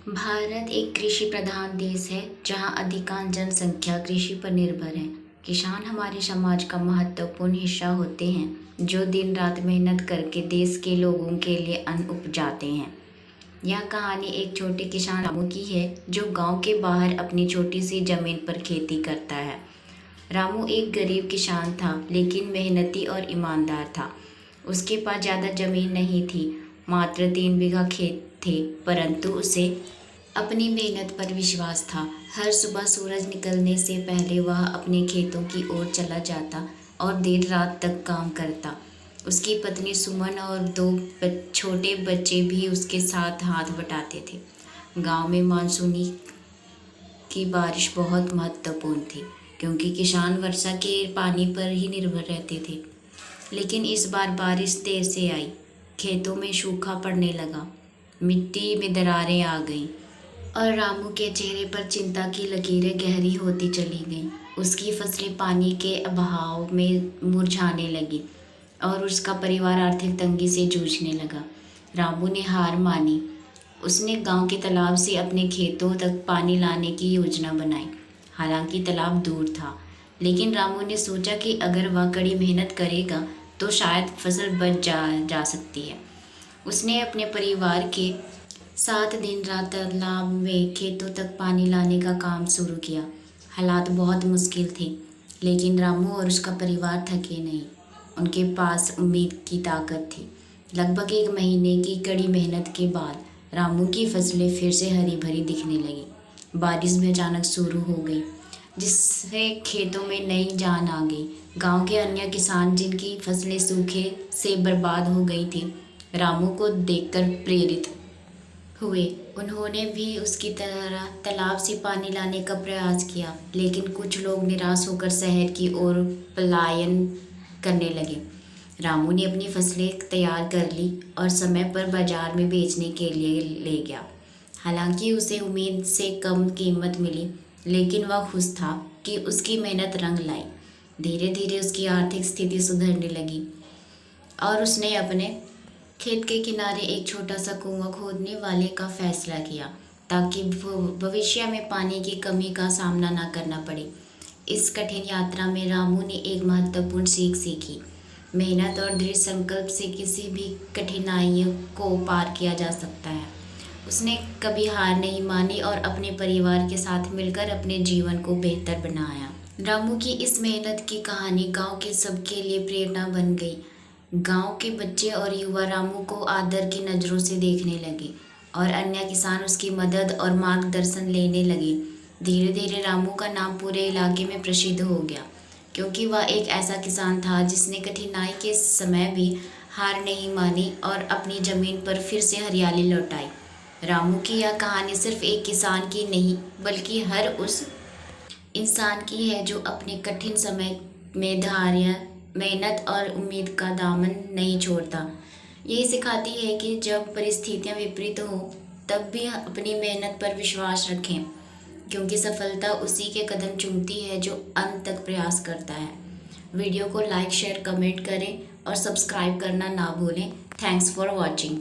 भारत एक कृषि प्रधान देश है जहां अधिकांश जनसंख्या कृषि पर निर्भर है। किसान हमारे समाज का महत्वपूर्ण हिस्सा होते हैं जो दिन रात मेहनत करके देश के लोगों के लिए अन्न उपजाते हैं। यह कहानी एक छोटे किसान रामू की है जो गांव के बाहर अपनी छोटी सी जमीन पर खेती करता है। रामू एक गरीब किसान था लेकिन मेहनती और ईमानदार था। उसके पास ज़्यादा जमीन नहीं थी, मात्र 3 बीघा खेत थे, परंतु उसे अपनी मेहनत पर विश्वास था। हर सुबह सूरज निकलने से पहले वह अपने खेतों की ओर चला जाता और देर रात तक काम करता। उसकी पत्नी सुमन और 2 छोटे बच्चे भी उसके साथ हाथ बटाते थे। गांव में मानसूनी की बारिश बहुत महत्वपूर्ण थी क्योंकि किसान वर्षा के पानी पर ही निर्भर रहते थे। लेकिन इस बार बारिश देर से आई। खेतों में सूखा पड़ने लगा, मिट्टी में दरारें आ गईं और रामू के चेहरे पर चिंता की लकीरें गहरी होती चली गईं। उसकी फसलें पानी के अभाव में मुरझाने लगी और उसका परिवार आर्थिक तंगी से जूझने लगा। रामू ने हार मानी। उसने गांव के तालाब से अपने खेतों तक पानी लाने की योजना बनाई। हालांकि तालाब दूर था, लेकिन रामू ने सोचा कि अगर वह कड़ी मेहनत करेगा तो शायद फसल बच जा सकती है। उसने अपने परिवार के साथ दिन रात तालाब में खेतों तक पानी लाने का काम शुरू किया। हालात बहुत मुश्किल थे, लेकिन रामू और उसका परिवार थके नहीं। उनके पास उम्मीद की ताकत थी। लगभग 1 महीने की कड़ी मेहनत के बाद रामू की फसलें फिर से हरी भरी दिखने लगी। बारिश भी अचानक शुरू हो गई, जिससे खेतों में नई जान आ गई। गांव के अन्य किसान जिनकी फसलें सूखे से बर्बाद हो गई थी, रामू को देखकर प्रेरित हुए। उन्होंने भी उसकी तरह तालाब से पानी लाने का प्रयास किया, लेकिन कुछ लोग निराश होकर शहर की ओर पलायन करने लगे। रामू ने अपनी फसलें तैयार कर ली और समय पर बाजार में बेचने के लिए ले गया। हालांकि उसे उम्मीद से कम कीमत मिली, लेकिन वह खुश था कि उसकी मेहनत रंग लाई। धीरे धीरे उसकी आर्थिक स्थिति सुधरने लगी और उसने अपने खेत के किनारे एक छोटा सा कुआं खोदने वाले का फैसला किया ताकि भविष्य में पानी की कमी का सामना न करना पड़े। इस कठिन यात्रा में रामू ने एक महत्वपूर्ण सीख सीखी। मेहनत और दृढ़ संकल्प से किसी भी कठिनाइयों को पार किया जा सकता है। उसने कभी हार नहीं मानी और अपने परिवार के साथ मिलकर अपने जीवन को बेहतर बनाया। रामू की इस मेहनत की कहानी गांव के सबके लिए प्रेरणा बन गई। गांव के बच्चे और युवा रामू को आदर की नज़रों से देखने लगे और अन्य किसान उसकी मदद और मार्गदर्शन लेने लगे। धीरे धीरे रामू का नाम पूरे इलाके में प्रसिद्ध हो गया, क्योंकि वह एक ऐसा किसान था जिसने कठिनाई के समय भी हार नहीं मानी और अपनी ज़मीन पर फिर से हरियाली लौटाई। रामू की यह कहानी सिर्फ एक किसान की नहीं, बल्कि हर उस इंसान की है जो अपने कठिन समय में धैर्य, मेहनत और उम्मीद का दामन नहीं छोड़ता। यही सिखाती है कि जब परिस्थितियां विपरीत हों तब भी अपनी मेहनत पर विश्वास रखें, क्योंकि सफलता उसी के कदम चूमती है जो अंत तक प्रयास करता है। वीडियो को लाइक, शेयर, कमेंट करें और सब्सक्राइब करना ना भूलें। Thanks for watching.